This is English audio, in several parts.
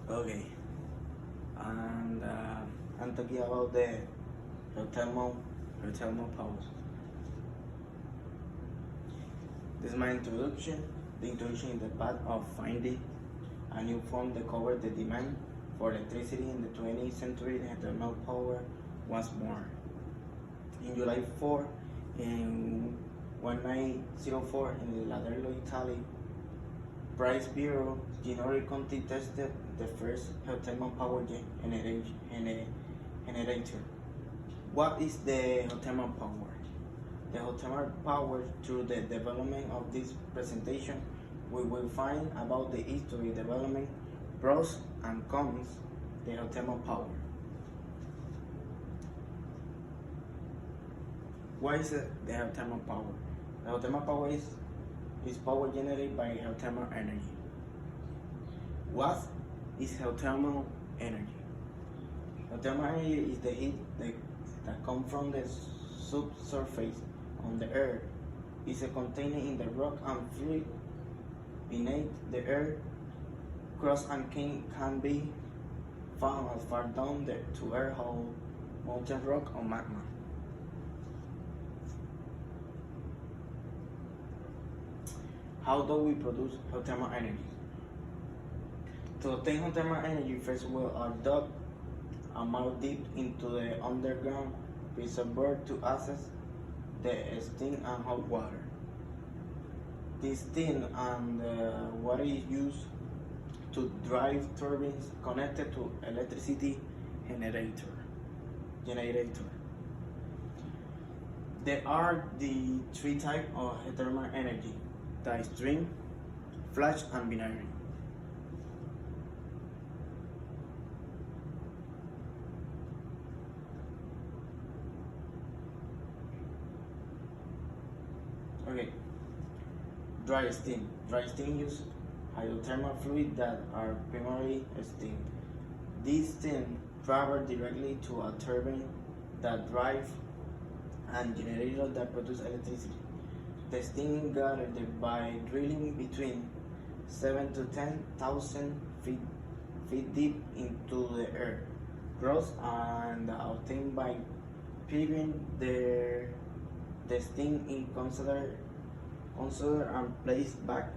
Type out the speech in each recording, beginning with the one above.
Okay, and I'm talking about the geothermal power. This is my introduction. The introduction is the path of finding a new form that covers the demand for electricity in the 20th century. Geothermal power once more. In July 4, in 1904, in Laderlo, Italy, Price Bureau Ginori Conti tested the first geothermal power generator. What is the geothermal power? The geothermal power, through the development of this presentation, we will find about the history, development, pros and cons of the geothermal power. What is the geothermal power? The geothermal power is power generated by geothermal energy. What is geothermal energy? Geothermal energy is the heat that comes from the subsurface on the earth. It's contained in the rock and fluid beneath the earth. Crust and can be found as far down to earth hole, molten rock, or magma. How do we produce geothermal energy? To obtain geothermal energy, first we are dug a mile deep into the underground reservoir to access the steam and hot water. This steam and water is used to drive turbines connected to electricity generator. There are the three types of geothermal energy: the stream, flash, and binary. Okay. Dry steam. Dry steam uses hydrothermal fluid that are primarily steam. This steam travels directly to a turbine that drives and generator that produce electricity. The steam gathered by drilling between 7 to 10,000 feet deep into the earth, grows and obtained by piping the steam in consider and placed back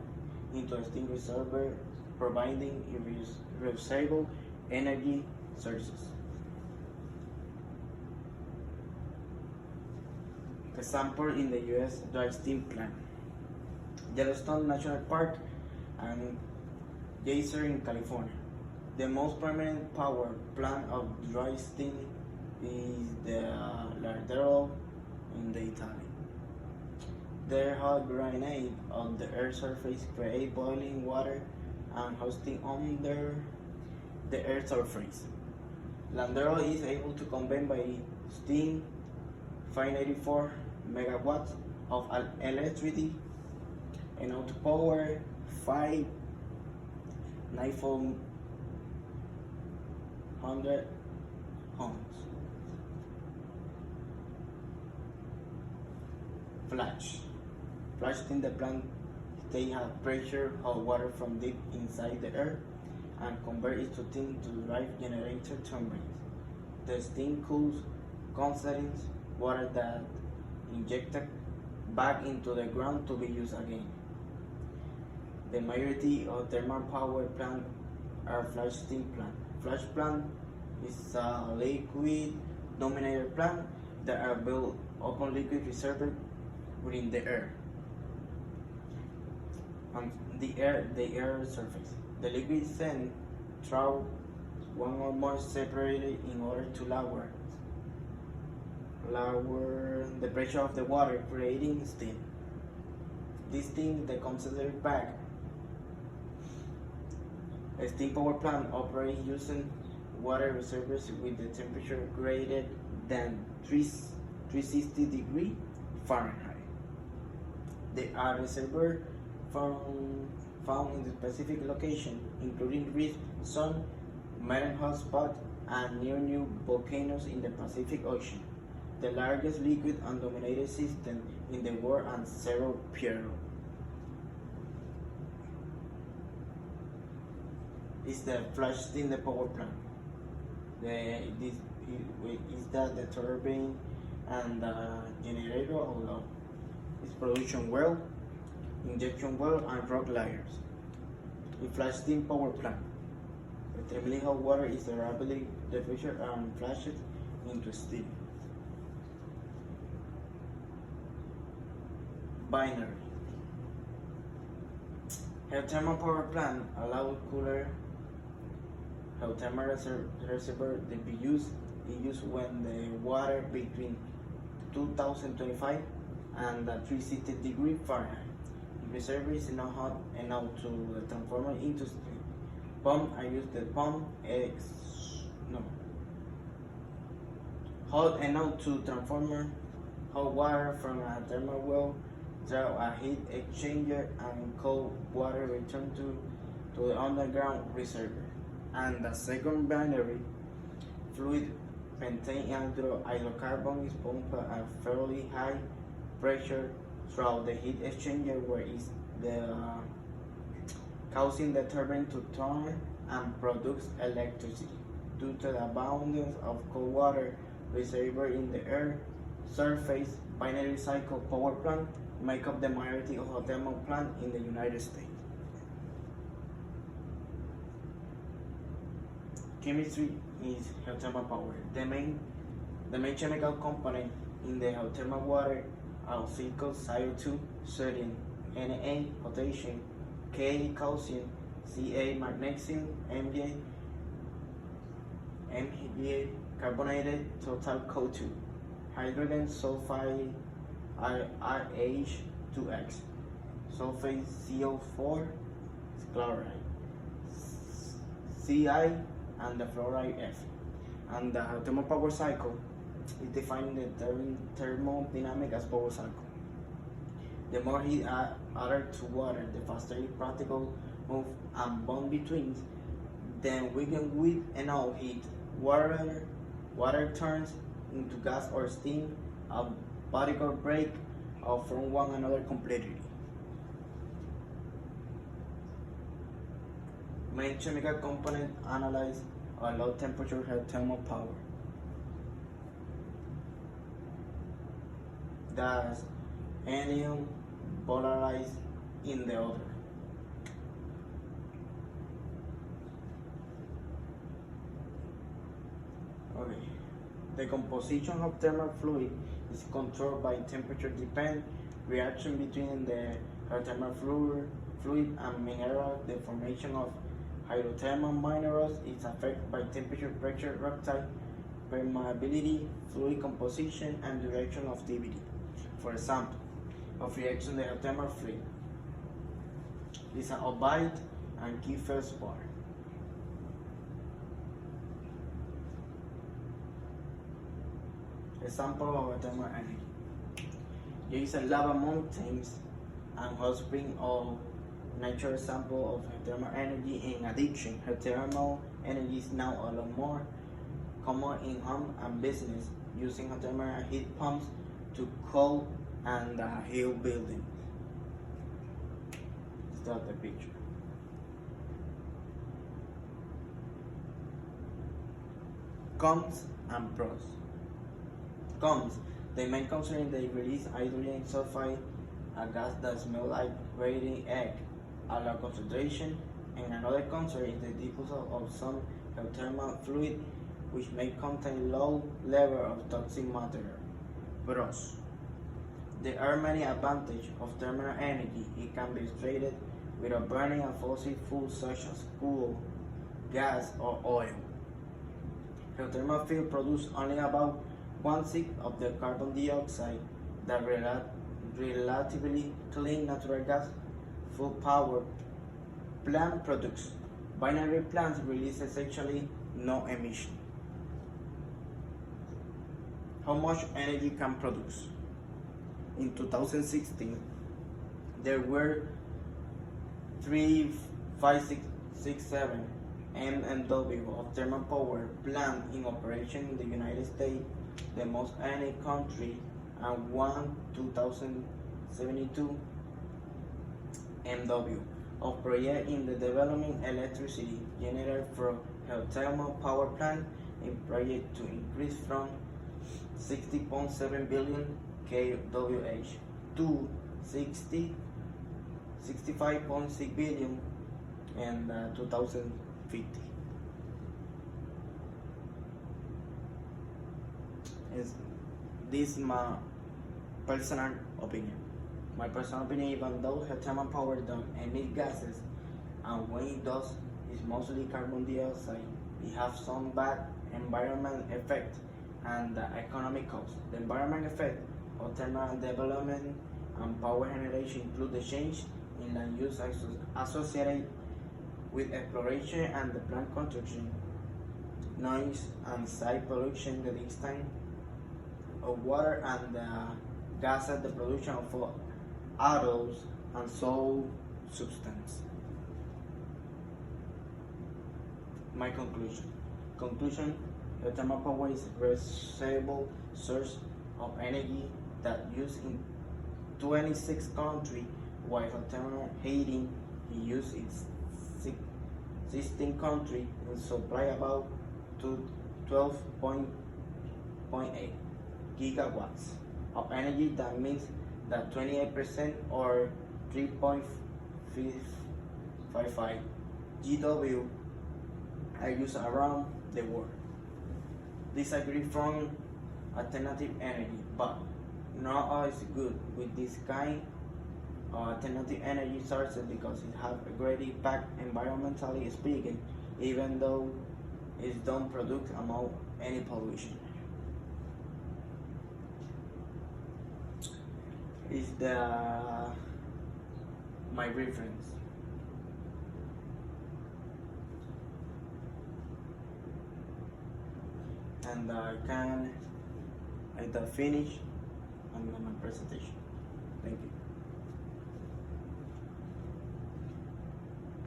into a steam reservoir, providing reusable energy sources. Example in the U.S. dry steam plant, Yellowstone National Park, and Geyser in California. The most permanent power plant of dry steam is the Laderlo in Italy. Their hot grenade on the earth's surface create boiling water and hosting under the earth's surface. Laderlo is able to convey by steam 584 megawatts of electricity and outpower 5,900 homes. Flash in the plant, they have pressure hot water from deep inside the earth and convert it to steam to drive generator turbines. The steam cools condenses water that injected back into the ground to be used again. The majority of thermal power plants are flash steam plant. Flash plant is a liquid dominated plant that are built upon liquid reservoir within the air on the air surface. The liquid then through one or more separated in order to lower the pressure of the water, creating steam. This steam is considered back. A steam power plant operates using water reservoirs with the temperature greater than 360 degrees Fahrenheit. There are reservoirs found in the specific location, including reef, sun, marine hotspots, and near new volcanoes in the Pacific Ocean, the largest liquid and dominated system in the world, and several periods. is the flash steam the power plant. This is that the turbine and the generator of its production well, injection well, and rock layers. The flash steam power plant. Extremely hot water is rapidly diffused and flashed into steam. Binary. Geothermal power plant allow cooler geothermal reservoir to be used. It used when the water between 2025 and 360 degrees Fahrenheit. The reservoir is not hot enough to transform it into steam. Pump, I use the pump hot enough to transform hot water from a thermal well through a heat exchanger and cold water return to the underground reservoir. And the second binary fluid contains hydrocarbon is pumped at fairly high pressure through the heat exchanger where is causing the turbine to turn and produce electricity. Due to the abundance of cold water reservoir in the air surface, binary cycle power plant make up the majority of geothermal plants in the United States. Chemistry is geothermal power. The main chemical component in the geothermal water are silicon, CO2, sodium, Na, potassium, K, calcium, Ca, magnesium, Mg, carbonated total CO2, hydrogen sulfide RH2X, sulfate CO4, chloride, Ci, and the fluoride F. And the geothermal power cycle is defined in the thermodynamic as power cycle. The more heat added to water, the faster it particle move and bond between. Then with enough heat, water turns into gas or steam. A particle break off from one another completely. Main chemical component analyzed are low temperature geothermal power. Gas, helium, polarized in the other. Okay. The composition of thermal fluid is controlled by temperature dependent reaction between the geothermal fluid and mineral. The formation of hydrothermal minerals is affected by temperature, pressure, rock type, permeability, fluid composition, and direction of activity. For example, of reaction the geothermal fluid is an obite and key feldspar. Example of geothermal energy. There is a lava mountains and hot spring of natural example of geothermal energy. In addition, geothermal energy is now a lot more common in home and business, using geothermal heat pumps to cool and heal buildings. Start the picture. Cons and pros. Cons. The main concern is they release hydrogen sulfide, a gas that smells like rotting egg, a low concentration, and another concern is the disposal of some geothermal fluid which may contain low level of toxic material. Pros. There are many advantages of thermal energy. It can be extracted without burning a fossil fuel such as coal, gas, or oil. Geothermal fuel produces only about 1/6 of the carbon dioxide that relatively clean natural gas fuel power plant products. Binary plants release essentially no emission. How much energy can produce? In 2016, there were 35667 MMW of thermal power plants in operation in the United States, the most any country, and 1,2072 MW of project in the development electricity generated from geothermal power plant in project to increase from 60.7 billion kWh to 65.6 billion in 2050. This is my personal opinion. My personal opinion, even though geothermal power don't emit gases, and when it does, it's mostly carbon dioxide, it has some bad environmental effect and the economic cost. The environmental effect of thermal development and power generation include the change in land use associated with exploration and the plant construction, noise and site pollution, the distance of water and gases, the production of others and so substance. My conclusion, geothermal power is a reusable source of energy that used in 26 countries, while geothermal heating is used in 16 countries and supply about 12.8 gigawatts of energy. That means that 28% or 3.55 GW are used around the world. Disagree from alternative energy, but not always good with this kind of alternative energy sources because it has a great impact environmentally speaking, even though it don't produce amount any pollution. Is my reference. And I can finish my presentation.